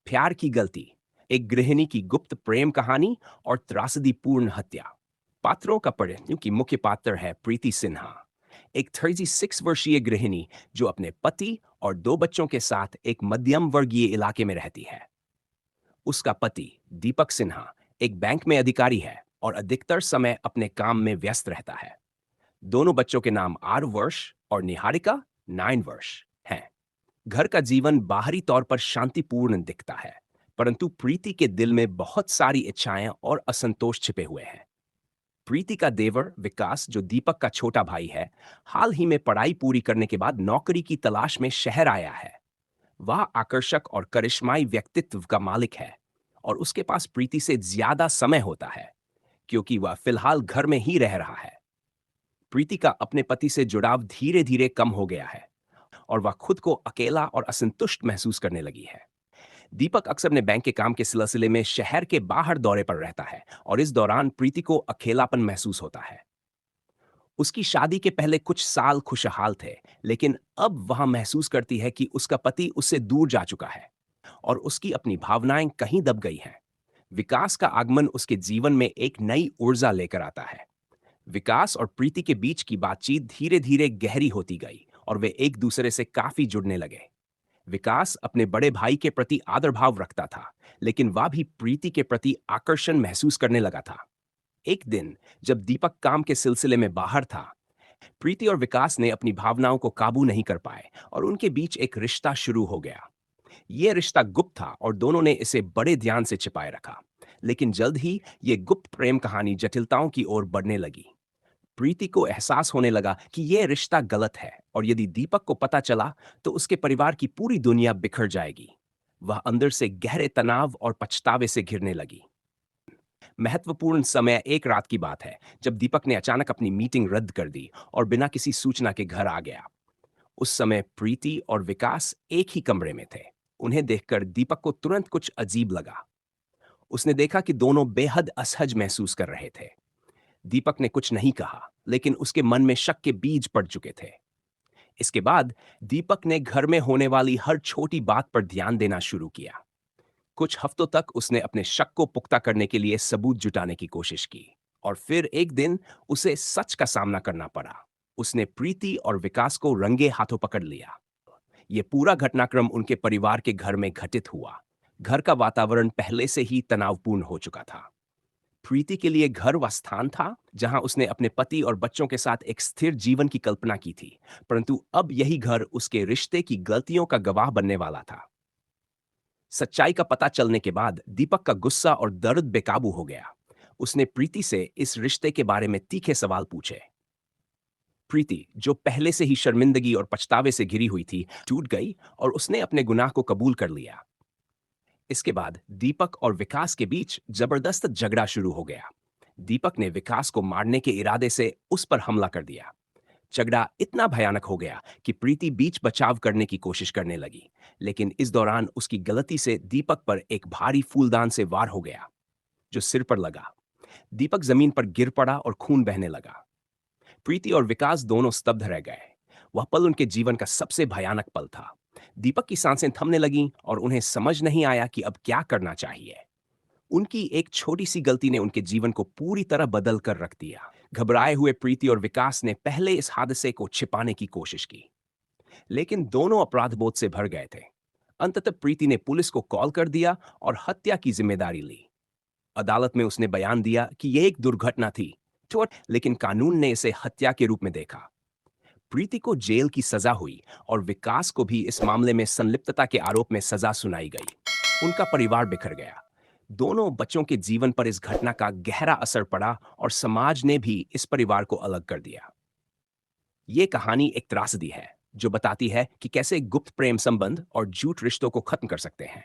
प्यार की गलती, एक गृहिणी की गुप्त प्रेम कहानी और त्रासदीपूर्ण हत्या। पात्रों का परिचय की मुख्य पात्र है प्रीति सिन्हा, एक 36 वर्षीय गृहिणी जो अपने पति और दो बच्चों के साथ एक मध्यम वर्गीय इलाके में रहती है। उसका पति दीपक सिन्हा एक बैंक में अधिकारी है और अधिकतर समय अपने काम में व्यस्त रहता है। दोनों बच्चों के नाम 8 वर्ष और निहारिका 9 वर्ष हैं। घर का जीवन बाहरी तौर पर शांतिपूर्ण दिखता है, परंतु प्रीति के दिल में बहुत सारी इच्छाएं और असंतोष छिपे हुए हैं। प्रीति का देवर विकास, जो दीपक का छोटा भाई है, हाल ही में पढ़ाई पूरी करने के बाद नौकरी की तलाश में शहर आया है। वह आकर्षक और करिश्माई व्यक्तित्व का मालिक है और उसके पास प्रीति से ज्यादा समय होता है, क्योंकि वह फिलहाल घर में ही रह रहा है। प्रीति का अपने पति से जुड़ाव धीरे धीरे कम हो गया है और वह खुद को अकेला और असंतुष्ट महसूस करने लगी है। दीपक अक्सर अपने बैंक के काम के सिलसिले में शहर के बाहर दौरे पर रहता है और इस दौरान प्रीति को अकेलापन महसूस होता है। उसकी शादी के पहले कुछ साल खुशहाल थे, लेकिन अब वह महसूस करती है कि उसका पति उससे दूर जा चुका है और उसकी अपनी भावनाएं कहीं दब गई हैं। विकास का आगमन उसके जीवन में एक नई ऊर्जा लेकर आता है। विकास और प्रीति के बीच की बातचीत धीरे धीरे गहरी होती गई और वे एक दूसरे से काफी जुड़ने लगे। विकास अपने बड़े भाई के प्रति आदर भाव रखता था, लेकिन वह भी प्रीति के प्रति आकर्षण महसूस करने लगा था। एक दिन जब दीपक काम के सिलसिले में बाहर था, प्रीति और विकास ने अपनी भावनाओं को काबू नहीं कर पाए और उनके बीच एक रिश्ता शुरू हो गया। यह रिश्ता गुप्त था और दोनों ने इसे बड़े ध्यान से छिपाए रखा, लेकिन जल्द ही यह गुप्त प्रेम कहानी जटिलताओं की ओर बढ़ने लगी। प्रीति को एहसास होने लगा कि यह रिश्ता गलत है और यदि दीपक को पता चला तो उसके परिवार की पूरी दुनिया बिखर जाएगी। वह अंदर से गहरे तनाव और पछतावे से घिरने लगी। महत्वपूर्ण समय एक रात की बात है, जब दीपक ने अचानक अपनी मीटिंग रद्द कर दी और बिना किसी सूचना के घर आ गया। उस समय प्रीति और विकास एक ही कमरे में थे। उन्हें देखकर दीपक को तुरंत कुछ अजीब लगा। उसने देखा कि दोनों बेहद असहज महसूस कर रहे थे। दीपक ने कुछ नहीं कहा, लेकिन उसके मन में शक के बीज पड़ चुके थे। इसके बाद दीपक ने घर में होने वाली हर छोटी बात पर ध्यान देना शुरू किया। कुछ हफ्तों तक उसने अपने शक को पुख्ता करने के लिए सबूत जुटाने की कोशिश की और फिर एक दिन उसे सच का सामना करना पड़ा। उसने प्रीति और विकास को रंगे हाथों पकड़ लिया। यह पूरा घटनाक्रम उनके परिवार के घर में घटित हुआ। घर का वातावरण पहले से ही तनावपूर्ण हो चुका था। प्रीति के लिए घर वह स्थान था जहां उसने अपने पति और बच्चों के साथ एक स्थिर जीवन की कल्पना की थी, परंतु अब यही घर उसके रिश्ते की गलतियों का गवाह बनने वाला था। सच्चाई का पता चलने के बाद दीपक का गुस्सा और दर्द बेकाबू हो गया। उसने प्रीति से इस रिश्ते के बारे में तीखे सवाल पूछे। प्रीति, जो पहले से ही शर्मिंदगी और पछतावे से घिरी हुई थी, टूट गई और उसने अपने गुनाह को कबूल कर लिया। इसके बाद दीपक और विकास के बीच जबरदस्त झगड़ा शुरू हो गया। दीपक ने विकास को मारने के इरादे से उस पर हमला कर दिया। झगड़ा इतना भयानक हो गया कि प्रीति बीच बचाव करने की कोशिश करने लगी, लेकिन इस दौरान उसकी गलती से दीपक पर एक भारी फूलदान से वार हो गया, जो सिर पर लगा। दीपक जमीन पर गिर पड़ा और खून बहने लगा। प्रीति और विकास दोनों स्तब्ध रह गए। वह पल उनके जीवन का सबसे भयानक पल था। दीपक की सांसें थमने लगीं और उन्हें समझ नहीं आया कि अब क्या करना चाहिए। उनकी एक छोटी सी गलती ने उनके जीवन को पूरी तरह बदल कर रख दिया। घबराए हुए प्रीति और विकास ने पहले इस हादसे को छिपाने की कोशिश की, लेकिन दोनों अपराधबोध से भर गए थे। अंततः प्रीति ने पुलिस को कॉल कर दिया और हत्या की जिम्मेदारी ली। अदालत में उसने बयान दिया कि यह एक दुर्घटना थी, लेकिन कानून ने इसे हत्या के रूप में देखा। प्रीति को जेल की सजा हुई और विकास को भी इस मामले में संलिप्तता के आरोप में सजा सुनाई गई। उनका परिवार बिखर गया। दोनों बच्चों के जीवन पर इस घटना का गहरा असर पड़ा और समाज ने भी इस परिवार को अलग कर दिया। ये कहानी एक त्रासदी है जो बताती है कि कैसे गुप्त प्रेम संबंध और झूठ रिश्तों को खत्म कर सकते हैं।